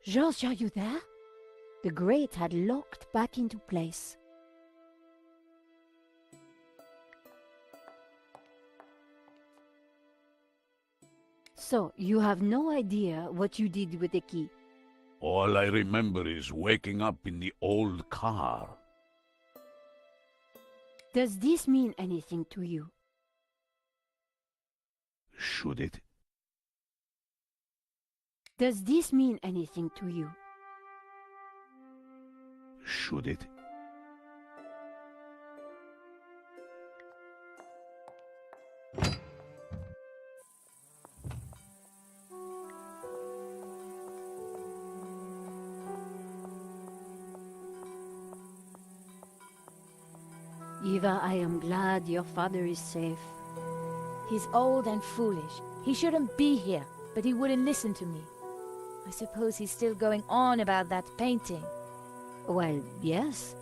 George, are you there? The grate had locked back into place. So, you have no idea what you did with the key? All I remember is waking up in the old car. Does this mean anything to you? Should it? Does this mean anything to you? Should it? Eva, I am glad your father is safe. He's old and foolish. He shouldn't be here, but he wouldn't listen to me. I suppose he's still going on about that painting. Well, yes.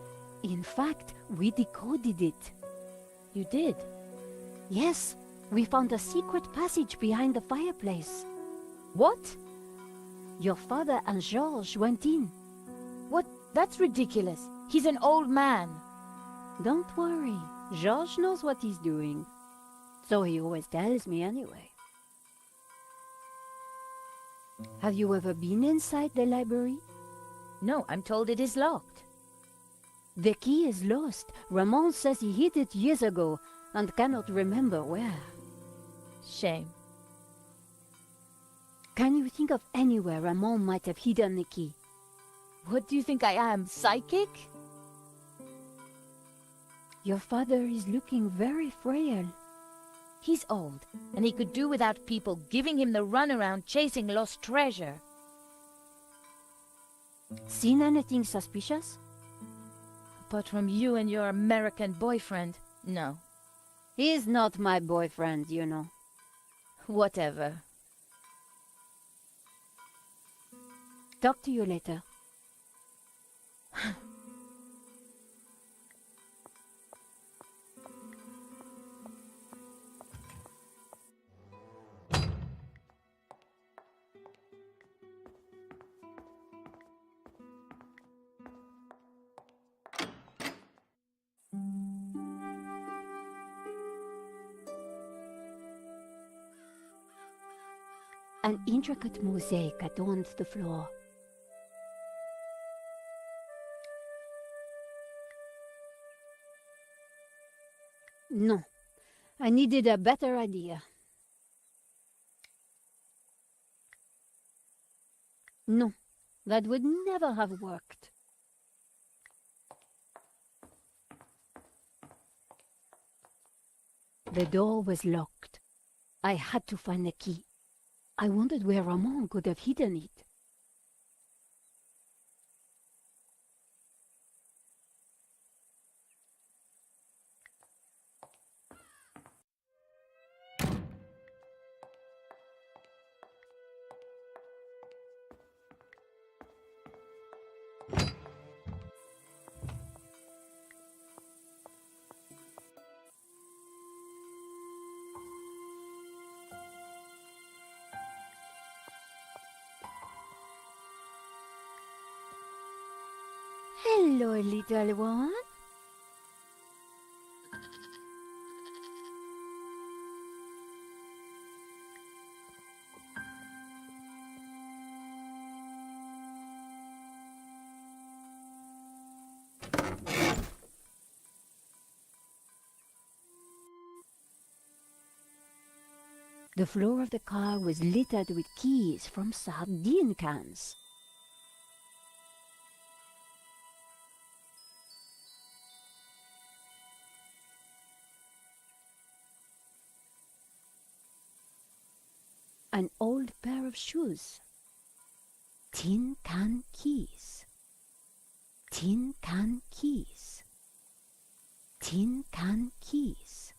In fact, we decoded it. You did? Yes, we found a secret passage behind the fireplace. What? Your father and Georges went in. What? That's ridiculous. He's an old man. Don't worry, Georges knows what he's doing. So he always tells me anyway. Have you ever been inside the library? No, I'm told it is locked. The key is lost. Ramon says he hid it years ago and cannot remember where. Shame. Can you think of anywhere Ramon might have hidden the key? What do you think I am, psychic? Your father is looking very frail. He's old, and he could do without people giving him the runaround chasing lost treasure. Seen anything suspicious? Apart from you and your American boyfriend, no. He's not my boyfriend, you know. Whatever. Talk to you later. An intricate mosaic adorned the floor. No, I needed a better idea. No, that would never have worked. The door was locked. I had to find the key. I wondered where Ramon could have hidden it. Hello, little one. The floor of the car was littered with keys from sardine cans. An old pair of shoes. Tin can keys. Tin can keys. Tin can keys.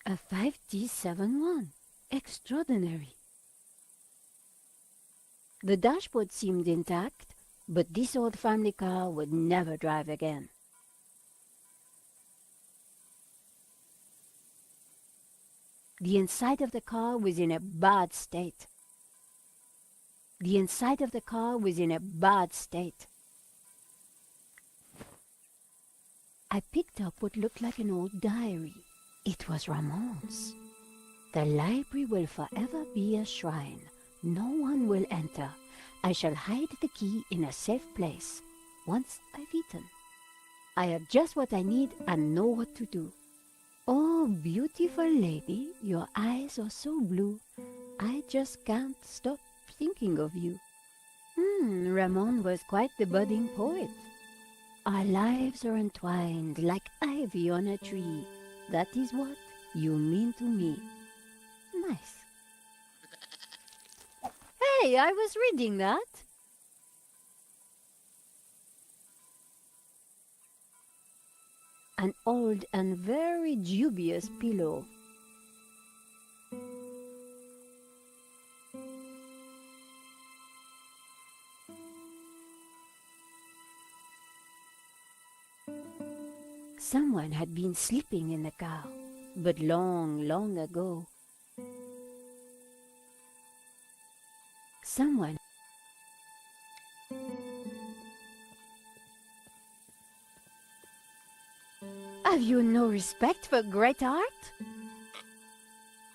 A 5D71. Extraordinary. The dashboard seemed intact, but this old family car would never drive again. The inside of the car was in a bad state. The inside of the car was in a bad state. I picked up what looked like an old diary. It was Ramon's. The library will forever be a shrine. No one will enter. I shall hide the key in a safe place. Once I've eaten, I have just what I need and know what to do. Oh, beautiful lady, your eyes are so blue. I just can't stop thinking of you. Ramon was quite the budding poet. Our lives are entwined like ivy on a tree. That is what you mean to me. Nice. Hey, I was reading that. An old and very dubious pillow. Someone had been sleeping in the car, but long, long ago. Someone. Have you no respect for great art?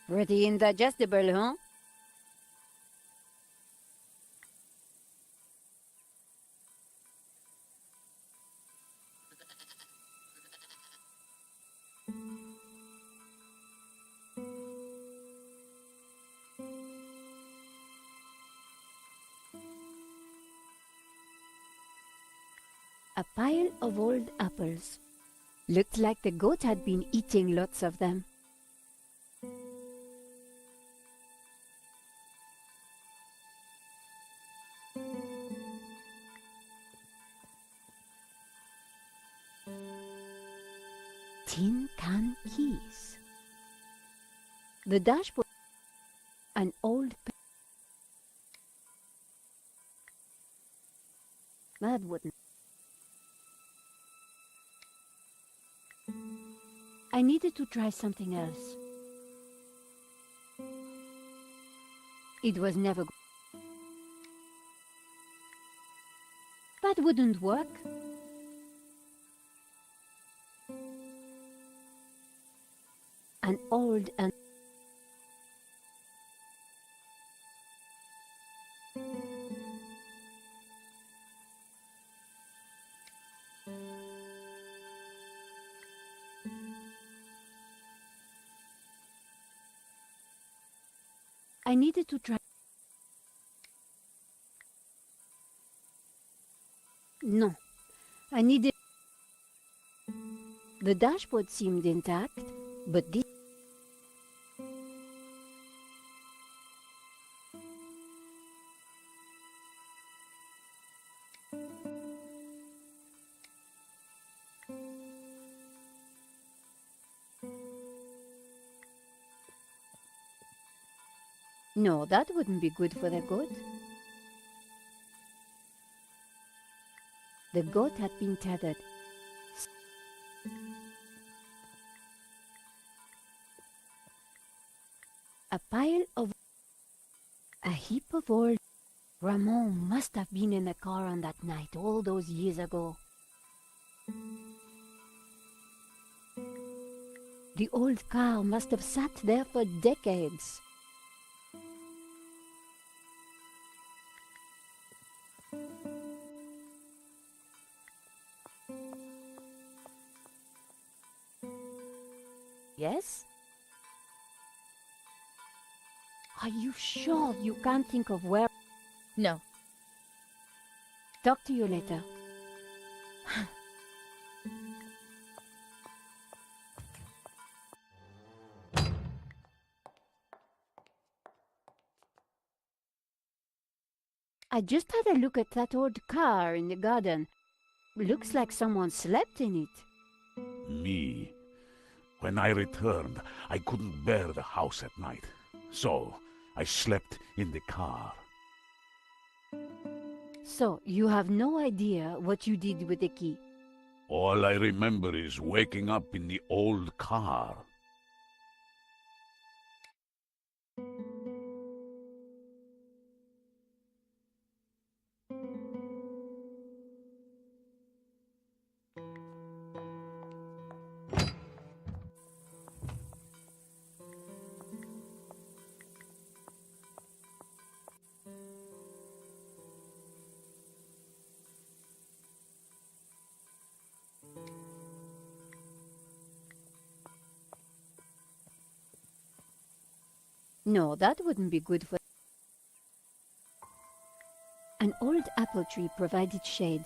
Pretty indigestible, huh? A pile of old apples. Looked like the goat had been eating lots of them. Tin can keys. The dashboard. An old that wouldn't. I needed to try something else. It was never good. That wouldn't work. An old and I needed to try. No, I needed. The dashboard seemed intact, but this. No, that wouldn't be good for the goat. The goat had been tethered. A pile of... A heap of old... Ramon must have been in the car on that night all those years ago. The old car must have sat there for decades. Yes? Are you sure you can't think of where? No. Talk to you later. I just had a look at that old car in the garden. Looks like someone slept in it. Me. When I returned, I couldn't bear the house at night. So, I slept in the car. So, you have no idea what you did with the key? All I remember is waking up in the old car. No, that wouldn't be good for... An old apple tree provided shade.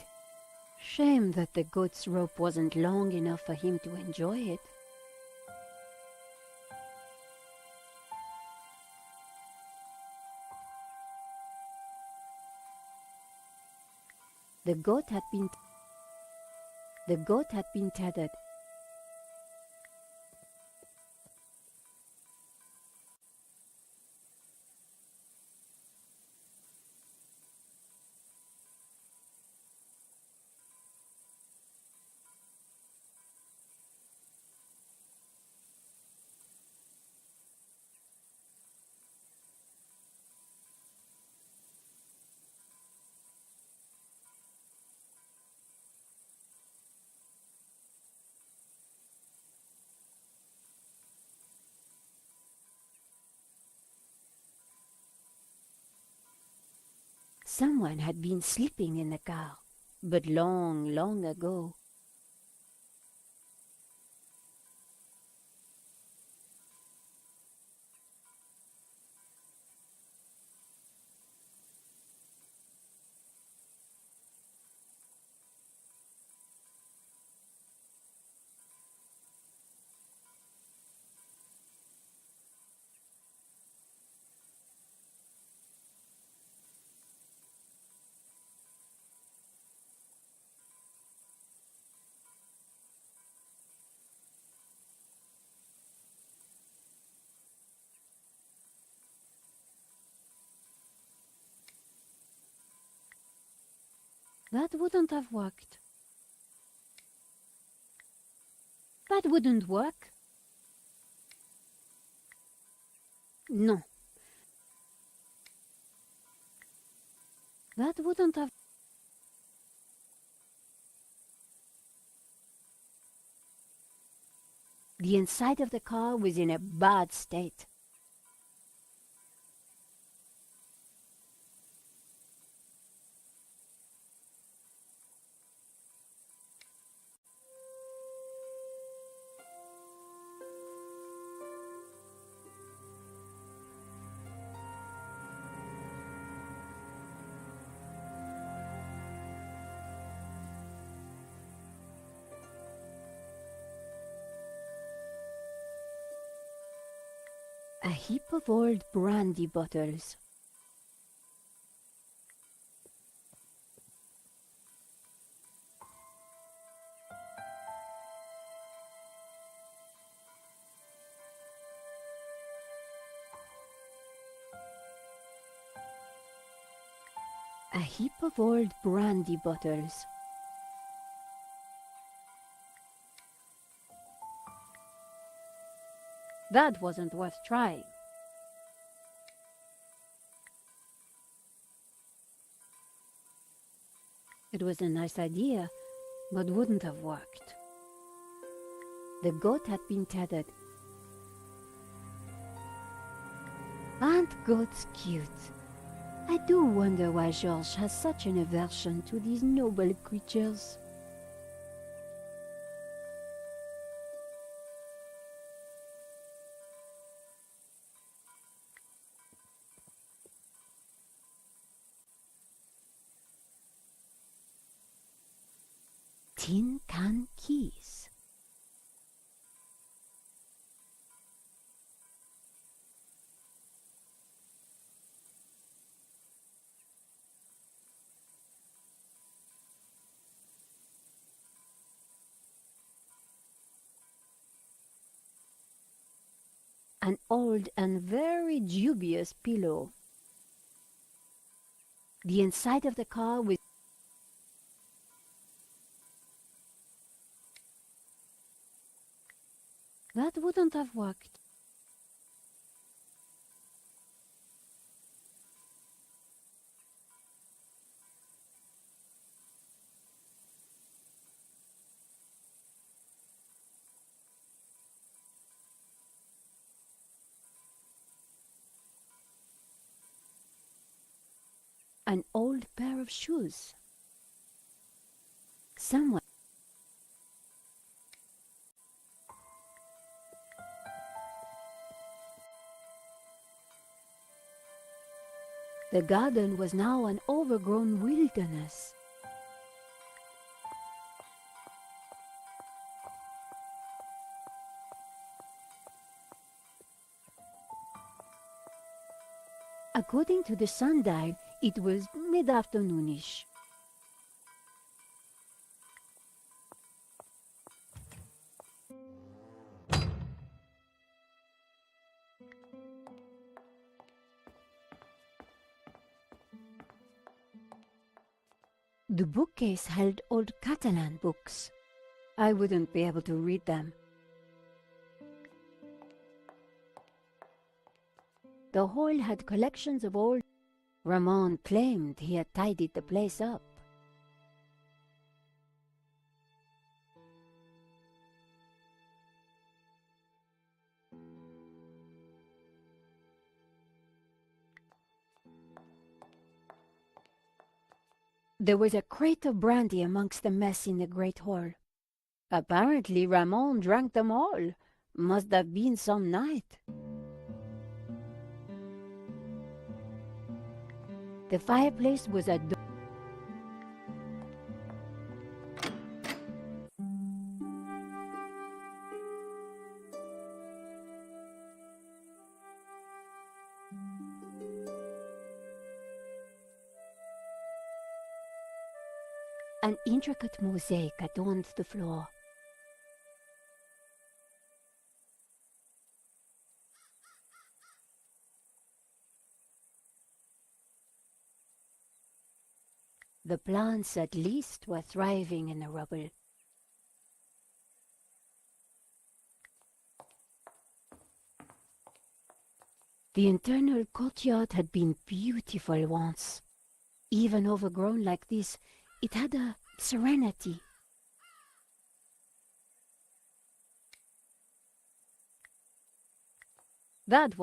Shame that the goat's rope wasn't long enough for him to enjoy it. The goat had been tethered. Someone had been sleeping in the car, but long, long ago. That wouldn't have worked. That wouldn't work. No. That wouldn't have... The inside of the car was in a bad state. A heap of old brandy bottles. A heap of old brandy bottles. That wasn't worth trying. It was a nice idea, but wouldn't have worked. The goat had been tethered. Aren't goats cute? I do wonder why Georges has such an aversion to these noble creatures. Tin can keys. An old and very dubious pillow. The inside of the car was... That wouldn't have worked. An old pair of shoes. Someone... The garden was now an overgrown wilderness. According to the sundial, it was mid-afternoonish. The bookcase held old Catalan books. I wouldn't be able to read them. The hall had collections of old... Ramon claimed he had tidied the place up. There was a crate of brandy amongst the mess in the great hall. Apparently Ramon drank them all. Must have been some night. The fireplace was a An intricate mosaic adorned the floor. The plants at least were thriving in the rubble. The internal courtyard had been beautiful once. Even overgrown like this, it had a serenity. That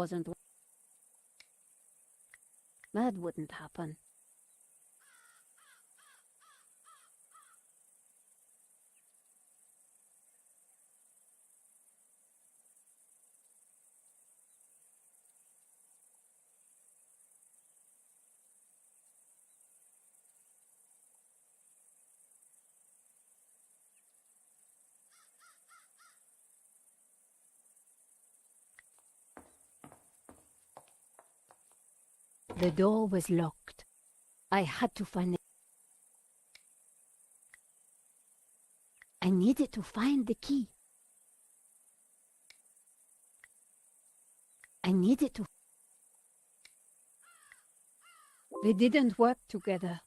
wouldn't happen. The door was locked. I had to find it. I needed to find the key. They didn't work together.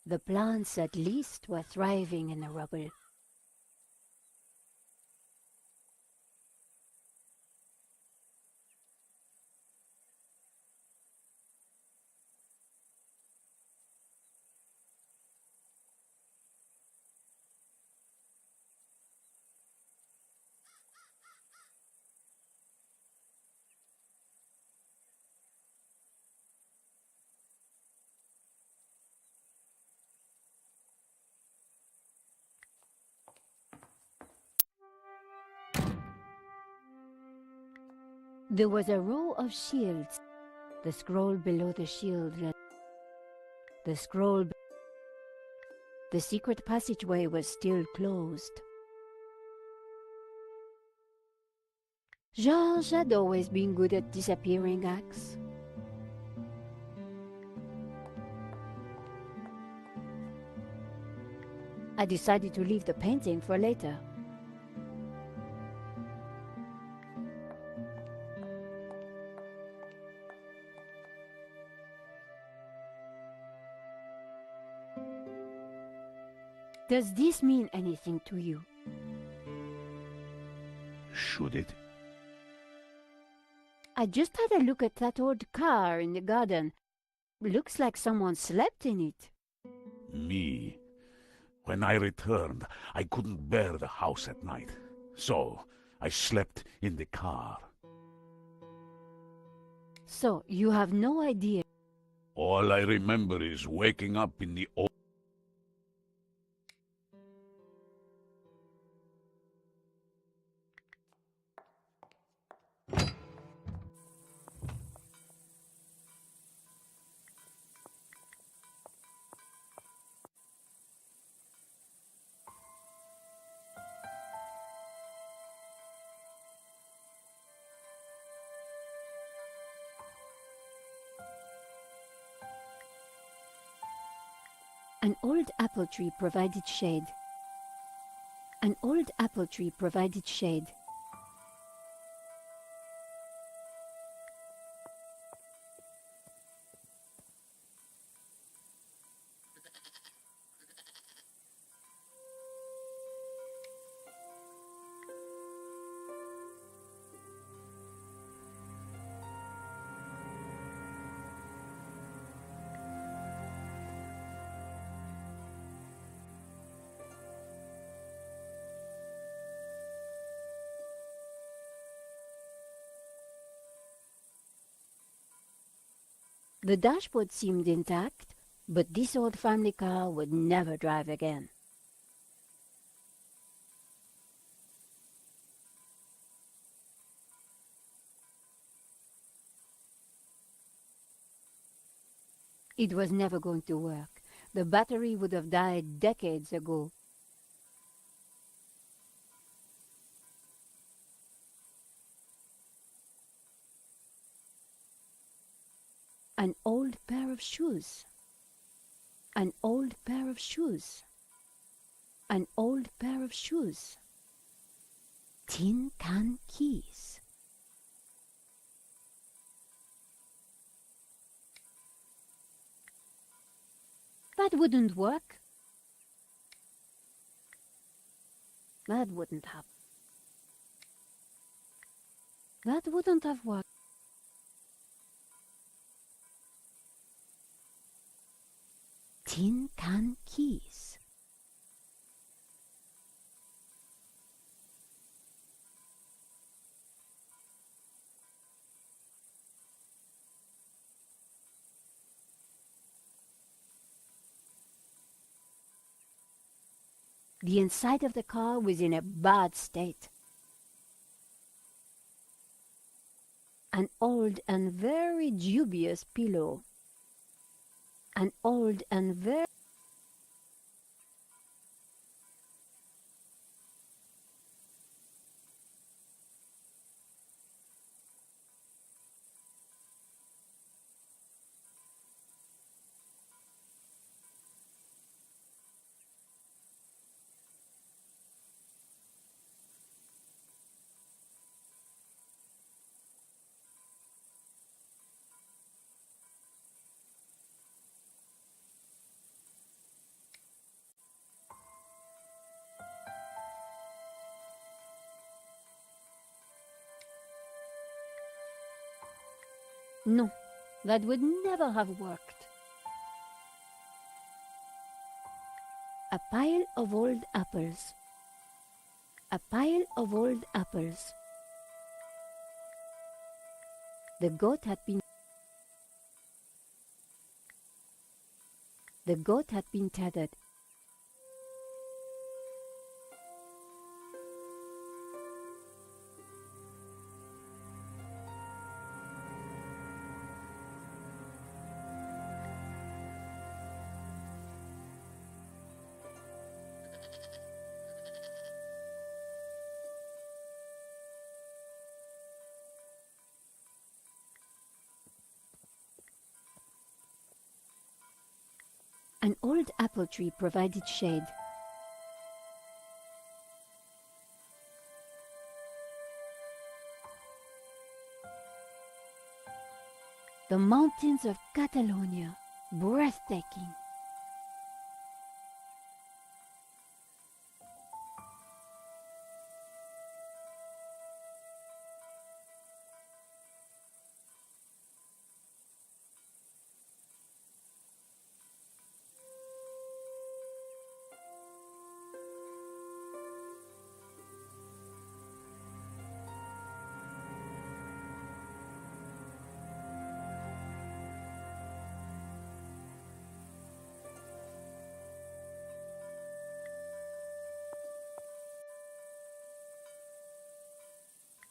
The plants at least were thriving in the rubble. There was a row of shields. The scroll below the shield read, The secret passageway was still closed. Georges had always been good at disappearing acts. I decided to leave the painting for later. Does this mean anything to you? Should it? I just had a look at that old car in the garden. Looks like someone slept in it. Me. When I returned, I couldn't bear the house at night. So, I slept in the car. So, you have no idea. All I remember is waking up in the An old apple tree provided shade. An old apple tree provided shade. The dashboard seemed intact, but this old family car would never drive again. It was never going to work. The battery would have died decades ago. An old pair of shoes. An old pair of shoes. An old pair of shoes. Tin can keys. That wouldn't work. That wouldn't have. That wouldn't have worked. Tin can keys. The inside of the car was in a bad state. An old and very dubious pillow. An old and very... No, that would never have worked. A pile of old apples. A pile of old apples. The goat had been tethered. An old apple tree provided shade. The mountains of Catalonia, breathtaking.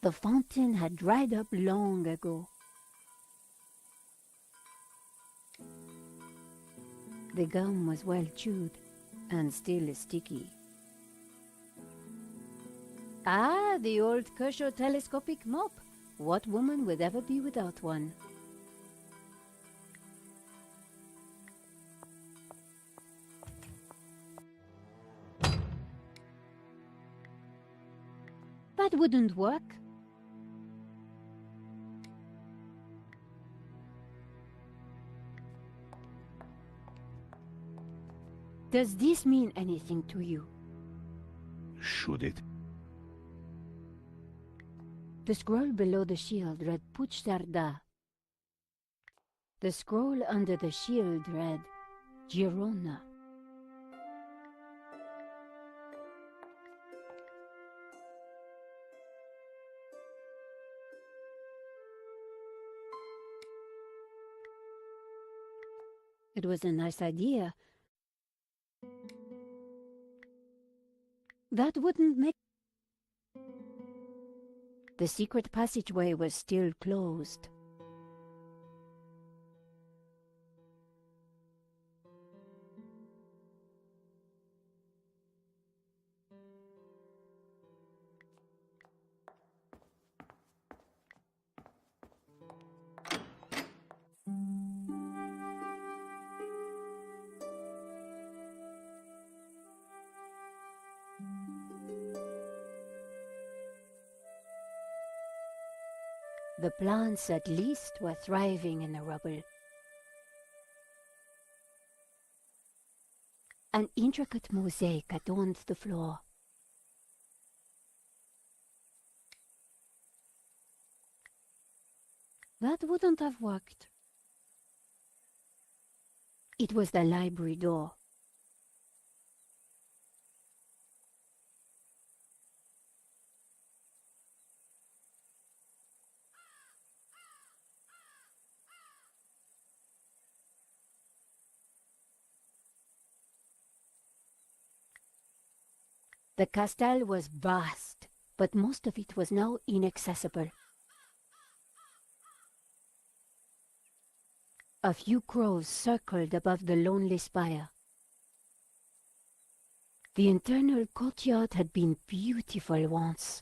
The fountain had dried up long ago. The gum was well chewed and still sticky. Ah, the old Kershaw telescopic mop. What woman would ever be without one? That wouldn't work. Does this mean anything to you? Should it? The scroll below the shield read Puchtarda. The scroll under the shield read Girona. It was a nice idea. That wouldn't make... The secret passageway was still closed. The plants at least were thriving in the rubble. An intricate mosaic adorned the floor. That wouldn't have worked. It was the library door. The castle was vast, but most of it was now inaccessible. A few crows circled above the lonely spire. The internal courtyard had been beautiful once.